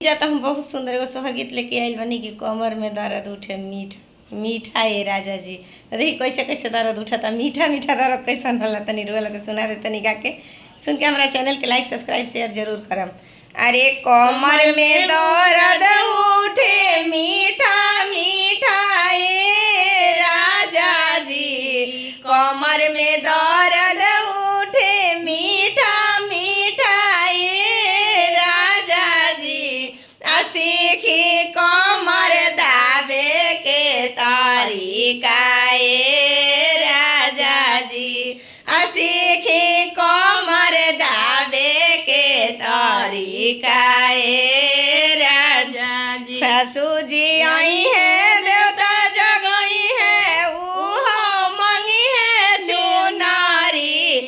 जाता हम बहुत सुंदर एगो सोहर गीत लेके आइल बनी कि कमर में दर्द उठे मीठा मीठा ये राजा जी। तो देखी कैसे कैसे दर्द उठा मीठा मीठा दर्द कैसन होला तनी रुआ लोग सुना दे तनी गा के सुन के हमारा चैनल के लाइक सब्सक्राइब शेयर जरूर करम। अरे कमर में दर्द उठे मीठा मीठा ये राजा जी, कमर में दर्द उठे मीठा मीठा ये राजा जी, सीखी कमर दावे के तरीका ये राजा जी, सीखी कमर दावे के तरीका ये राजा जी। सासू जी आई है देवता जगई है उहो मंगी है चुनारी,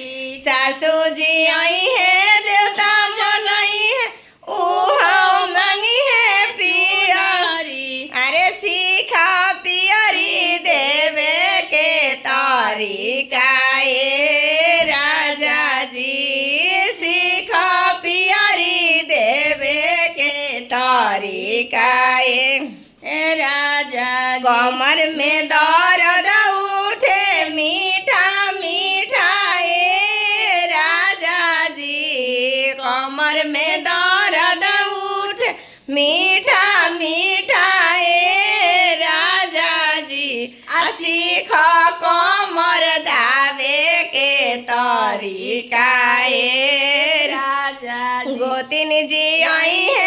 सासू जी आई है देवता मनई है उहो मंगी है पियरी। अरे सीखा पियरी देवे के तरीका ये राजा जी, सीखा पियरी देवे के तरीका ये राजा जी। कमर में दर्द उठे मीठा मीठा ये राजा जी, कमर में दर्द उठे मीठा मीठा ये राजा जी, सीख कमर दावे के तरीका ये राजा जी। गोतिन जी आई है